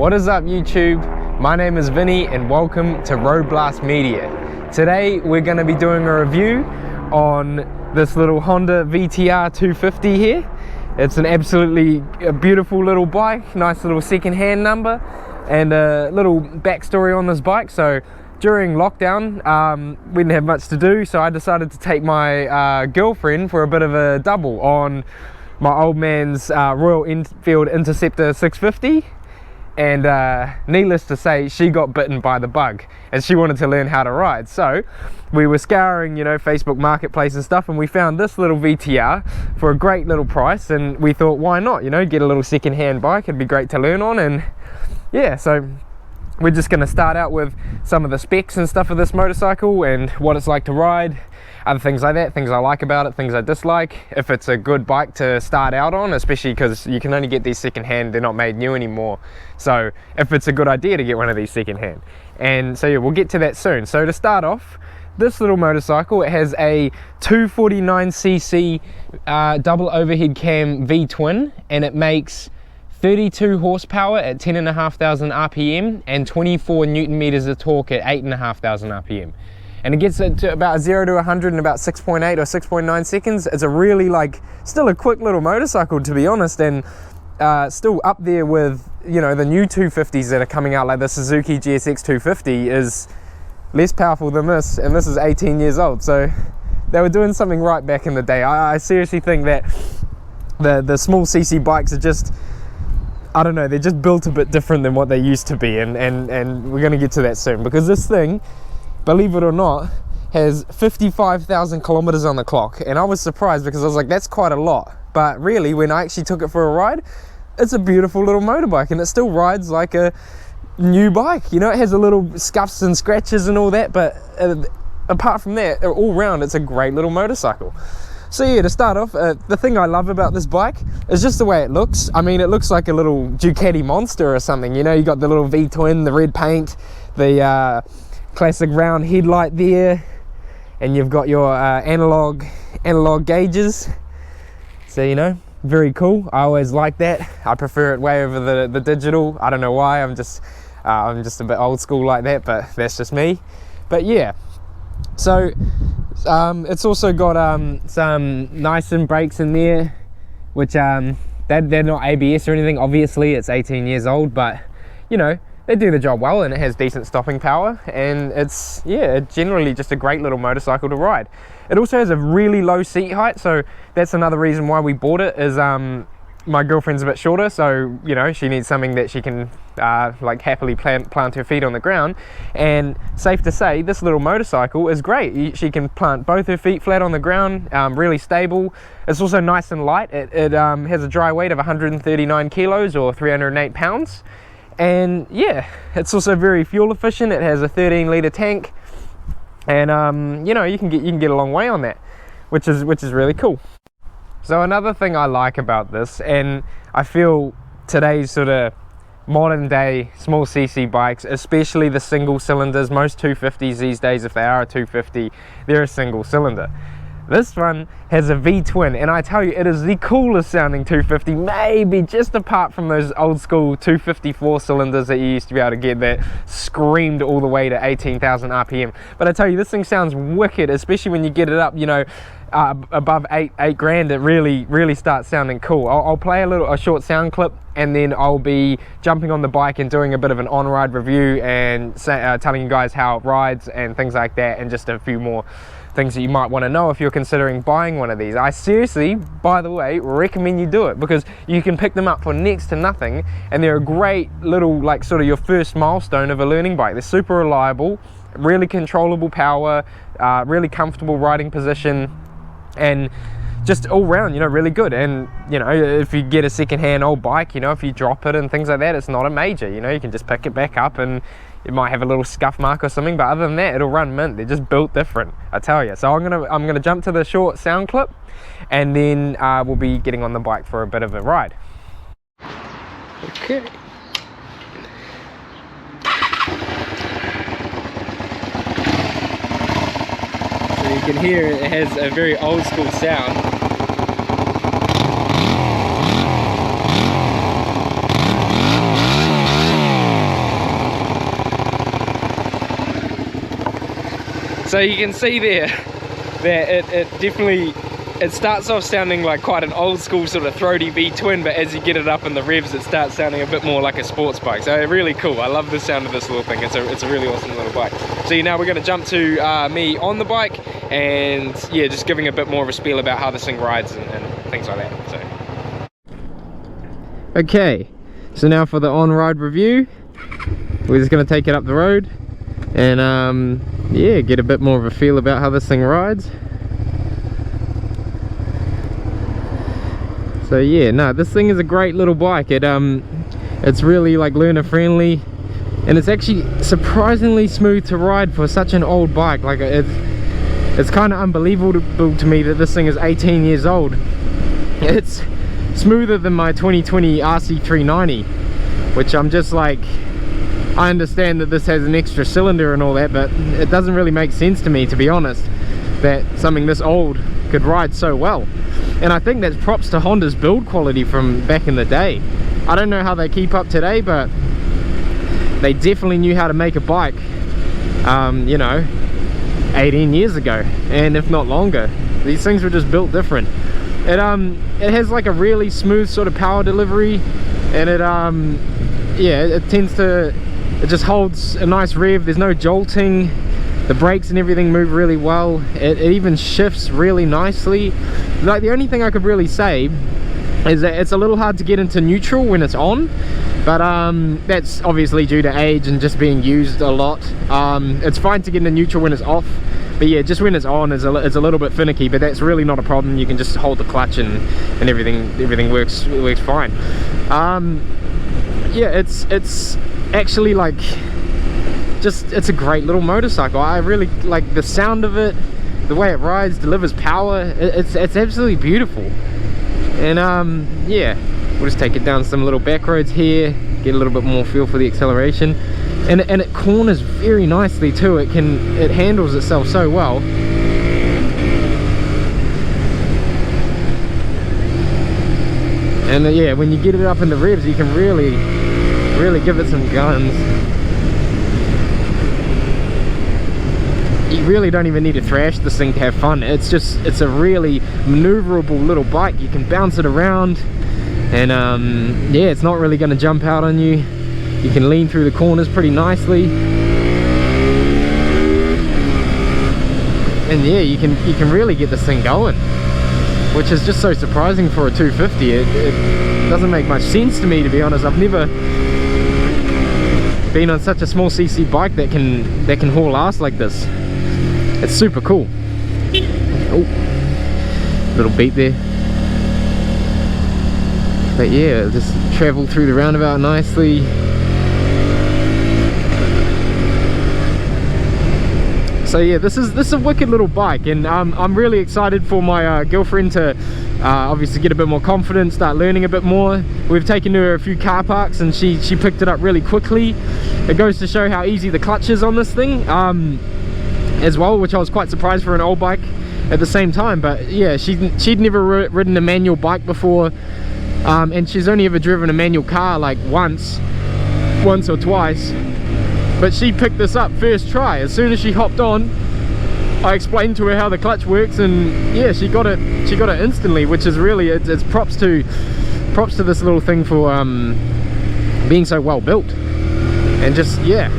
What is up, YouTube? My name is Vinny and welcome to Road Blast Media. Today we're going to be doing a review on this little Honda VTR 250 here. It's an absolutely beautiful little bike, nice little second-hand number, and a little backstory on this bike. So during lockdown, we didn't have much to do, so I decided to take my girlfriend for a bit of a double on my old man's Royal Enfield Interceptor 650. And needless to say, she got bitten by the bug and she wanted to learn how to ride. So we were scouring, you know, Facebook Marketplace and stuff, and we found this little VTR for a great little price, and we thought, why not, you know, get a little second-hand bike, it'd be great to learn on. And yeah, so we're just going to start out with some of the specs and stuff of this motorcycle and what it's like to ride, other things like that, things I like about it, things I dislike, if it's a good bike to start out on, especially because you can only get these second-hand, they're not made new anymore. So if it's a good idea to get one of these second-hand. And so yeah, we'll get to that soon. So to start off, this little motorcycle, it has a 249cc double overhead cam V-twin, and it makes 32 horsepower at 10,500 RPM and 24 Newton meters of torque at 8,500 RPM. And it gets it to about 0 to 100 in about 6.8 or 6.9 seconds. It's a really, still a quick little motorcycle, to be honest, and still up there with, you know, the new 250s that are coming out, like the Suzuki GSX 250 is less powerful than this, and this is 18 years old. So they were doing something right back in the day. I seriously think that the small CC bikes are just, I don't know, they're just built a bit different than what they used to be, and we're going to get to that soon, because this thing, believe it or not, has 55,000 kilometers on the clock. And I was surprised because I was like, that's quite a lot. But really, when I actually took it for a ride, it's a beautiful little motorbike, and it still rides like a new bike. You know, it has a little scuffs and scratches and all that, but apart from that, all round, it's a great little motorcycle. So yeah, to start off, the thing I love about this bike is just the way it looks. I mean, it looks like a little Ducati Monster or something. You know, you got the little V-twin, the red paint, the classic round headlight there, and you've got your analog gauges. So, you know, very cool. I always like that. I prefer it way over the digital. I don't know why. I'm just a bit old school like that, but that's just me. But yeah, so it's also got some nice brakes in there, which they're not ABS or anything. Obviously, it's 18 years old, but you know, they do the job well, and it has decent stopping power, and it's, yeah, generally just a great little motorcycle to ride. It also has a really low seat height, so that's another reason why we bought it, is my girlfriend's a bit shorter, so you know, she needs something that she can happily plant her feet on the ground. And safe to say, this little motorcycle is great. She can plant both her feet flat on the ground, really stable. It's also nice and light. It has a dry weight of 139 kilos or 308 pounds. And yeah, it's also very fuel efficient. It has a 13-liter tank, and you know, you can get a long way on that, which is really cool. So another thing I like about this, and I feel today's sort of modern day small CC bikes, especially the single cylinders, most 250s these days, if they are a 250, they're a single cylinder. This one has a V-twin, and I tell you, it is the coolest sounding 250, maybe just apart from those old school 254 cylinders that you used to be able to get that screamed all the way to 18,000 RPM. But I tell you, this thing sounds wicked, especially when you get it up, you know, above eight grand. It really starts sounding cool. I'll play a short sound clip, and then I'll be jumping on the bike and doing a bit of an on-ride review and telling you guys how it rides and things like that, and just a few more things that you might want to know if you're considering buying one of these. I seriously, by the way, recommend you do it, because you can pick them up for next to nothing, and they're a great little, like, sort of your first milestone of a learning bike. They're super reliable, really controllable power, really comfortable riding position, and just all round, you know, really good. And you know, if you get a second-hand old bike, you know, if you drop it and things like that, it's not a major, you know, you can just pick it back up, and it might have a little scuff mark or something, but other than that, it'll run mint. They're just built different, I tell you. So I'm gonna jump to the short sound clip, and then we'll be getting on the bike for a bit of a ride. Okay. So you can hear it has a very old school sound. So you can see there that it definitely, it starts off sounding like quite an old school sort of throaty V-twin, but as you get it up in the revs, it starts sounding a bit more like a sports bike. So really cool. I love the sound of this little thing. It's a really awesome little bike. So now we're going to jump to me on the bike, and yeah, just giving a bit more of a spiel about how this thing rides and things like that. So okay, so now for the on-ride review, we're just going to take it up the road and yeah, get a bit more of a feel about how this thing rides. So yeah, no, this thing is a great little bike. It's really like learner friendly, and it's actually surprisingly smooth to ride for such an old bike. Like it's kind of unbelievable to me that this thing is 18 years old. It's smoother than my 2020 RC390, which I'm just like, I understand that this has an extra cylinder and all that, but it doesn't really make sense to me, to be honest, that something this old could ride so well. And I think that's props to Honda's build quality from back in the day. I don't know how they keep up today, but they definitely knew how to make a bike, you know, 18 years ago, and if not longer. These things were just built different. It has like a really smooth sort of power delivery, and yeah, it just holds a nice rev. There's no jolting. The brakes and everything move really well. It even shifts really nicely. Like, the only thing I could really say is that it's a little hard to get into neutral when it's on, but that's obviously due to age and just being used a lot. It's fine to get into neutral when it's off, but yeah, just when it's on is a little bit finicky, but that's really not a problem. You can just hold the clutch and everything works fine. Yeah, it's actually like, it's a great little motorcycle. I really like the sound of it, the way it rides, delivers power. It's absolutely beautiful. And yeah, we'll just take it down some little back roads here, get a little bit more feel for the acceleration, and it corners very nicely too. It handles itself so well. And yeah, when you get it up in the revs, you can really give it some guns. You really don't even need to thrash this thing to have fun. It's a really maneuverable little bike. You can bounce it around, and yeah, it's not really going to jump out on you. You can lean through the corners pretty nicely, and yeah, you can really get this thing going, which is just so surprising for a 250. It doesn't make much sense to me, to be honest. I've never been on such a small cc bike that can haul ass like this. It's super cool. Oh, little beat there. But yeah, just travel through the roundabout nicely. So yeah, this is a wicked little bike, and I'm really excited for my girlfriend to obviously get a bit more confident, start learning a bit more. We've taken her a few car parks, and she picked it up really quickly. It goes to show how easy the clutch is on this thing as well, which I was quite surprised for an old bike at the same time. But yeah, she'd never ridden a manual bike before, and she's only ever driven a manual car like once or twice. But she picked this up first try. As soon as she hopped on, I explained to her how the clutch works, and yeah, she got it instantly, which is really, it's props to this little thing for being so well built. And just, yeah,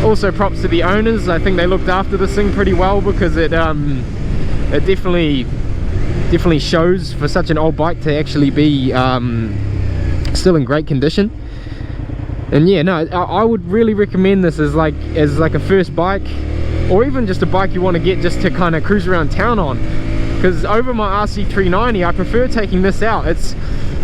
also props to the owners. I think they looked after this thing pretty well, because it definitely shows for such an old bike to actually be still in great condition. And yeah, no, I would really recommend this as like a first bike, or even just a bike you want to get just to kind of cruise around town on. Because over my RC390, I prefer taking this out.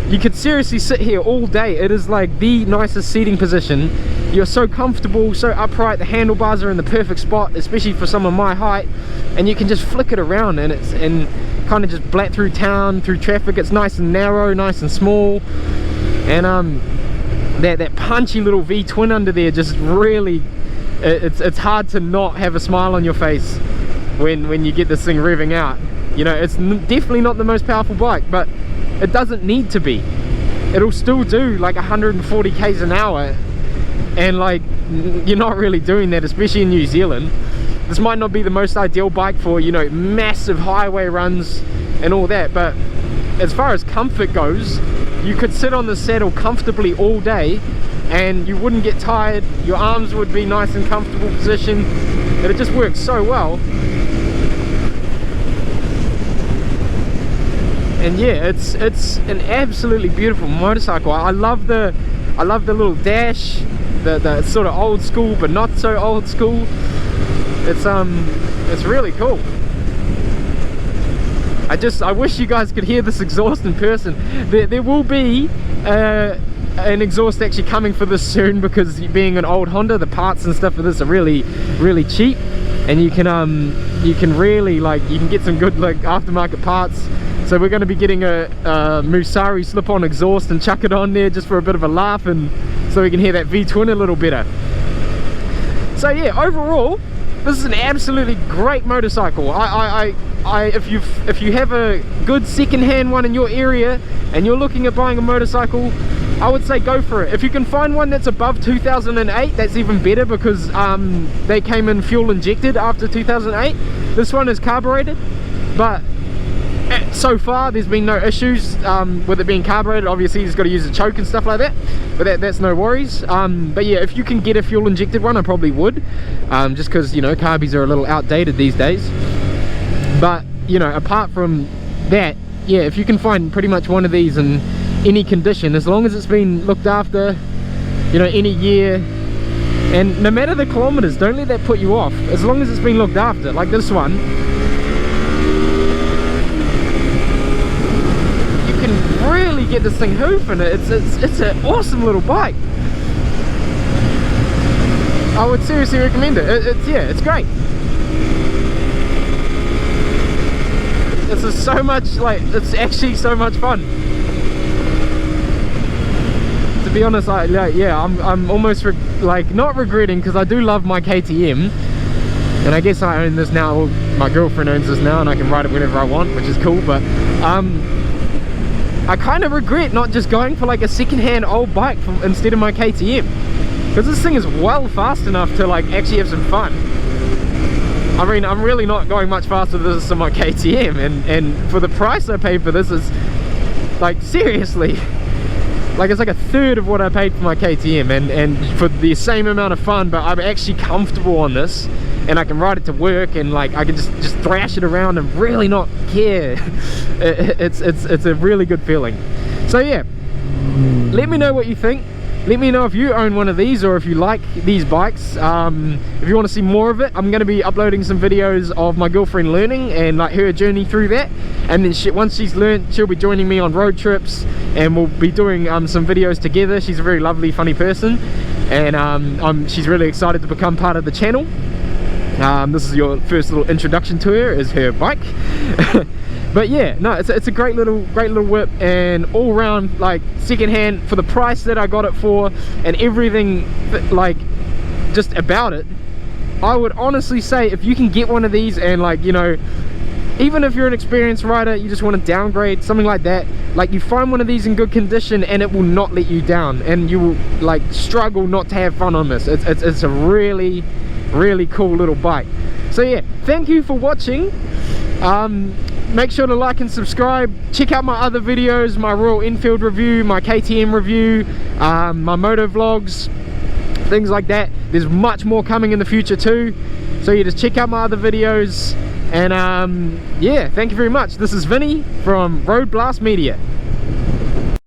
You could seriously sit here all day. It is like the nicest seating position. You're so comfortable, so upright. The handlebars are in the perfect spot, especially for someone my height, and you can just flick it around, and kind of just blat through town, through traffic. It's nice and narrow, nice and small, and that punchy little V-twin under there just really, it's hard to not have a smile on your face when you get this thing revving out. You know, it's definitely not the most powerful bike, but it doesn't need to be. It'll still do like 140 k's an hour, and like, you're not really doing that, especially in New Zealand. this might not be the most ideal bike for, you know, massive highway runs and all that, but as far as comfort goes, you could sit on the saddle comfortably all day and you wouldn't get tired. Your arms would be nice and comfortable position, and it just works so well. And yeah, it's an absolutely beautiful motorcycle. I love the little dash, the sort of old school but not so old school. It's really cool. I wish you guys could hear this exhaust in person. There will be an exhaust actually coming for this soon, because being an old Honda, the parts and stuff for this are really cheap, and you can really, like, you can get some good like aftermarket parts. So we're going to be getting a Musari slip-on exhaust and chuck it on there just for a bit of a laugh, and so we can hear that V-twin a little better. So yeah, overall, this is an absolutely great motorcycle. If you have a good second-hand one in your area and you're looking at buying a motorcycle, I would say go for it. If you can find one that's above 2008, that's even better, because they came in fuel injected after 2008. This one is carbureted, but so far there's been no issues with it being carbureted. Obviously you've got to use a choke and stuff like that, but that's no worries. But yeah, if you can get a fuel injected one, I probably would, just because, you know, carbies are a little outdated these days. But, you know, apart from that, yeah, if you can find pretty much one of these in any condition, as long as it's been looked after, you know, any year, and no matter the kilometers, don't let that put you off. As long as it's been looked after, like this one, you can really get this thing hoofing. It's an awesome little bike. I would seriously recommend it. It's great. This is so much, like, it's actually so much fun. To be honest, I'm almost not regretting, because I do love my KTM, and I guess I own this now. My girlfriend owns this now, and I can ride it whenever I want, which is cool. But I kind of regret not just going for like a second-hand old bike instead of my KTM, because this thing is well fast enough to like actually have some fun. I mean, I'm really not going much faster than this on my KTM, and for the price I paid for this, is like, seriously, like, it's like a third of what I paid for my KTM, and for the same amount of fun. But I'm actually comfortable on this, and I can ride it to work, and like I can just thrash it around and really not care. It's a really good feeling. So yeah, let me know what you think. Let me know if you own one of these, or if you like these bikes. If you want to see more of it, I'm going to be uploading some videos of my girlfriend learning and like her journey through that. And then once she's learned, she'll be joining me on road trips, and we'll be doing some videos together. She's a very lovely, funny person, and she's really excited to become part of the channel. This is your first little introduction to her, is her bike. But yeah, no, it's a great little whip, and all round, like, second hand for the price that I got it for, and everything like just about it. I would honestly say, if you can get one of these, and like, you know, even if you're an experienced rider, you just want to downgrade, something like that, like, you find one of these in good condition and it will not let you down, and you will like struggle not to have fun on this. It's a really cool little bike. So yeah, thank you for watching. Make sure to like and subscribe. Check out my other videos, my Royal Enfield review, my KTM review, my moto vlogs, things like that. There's much more coming in the future too, so you just check out my other videos. And yeah, thank you very much. This is Vinny from Road Blast Media.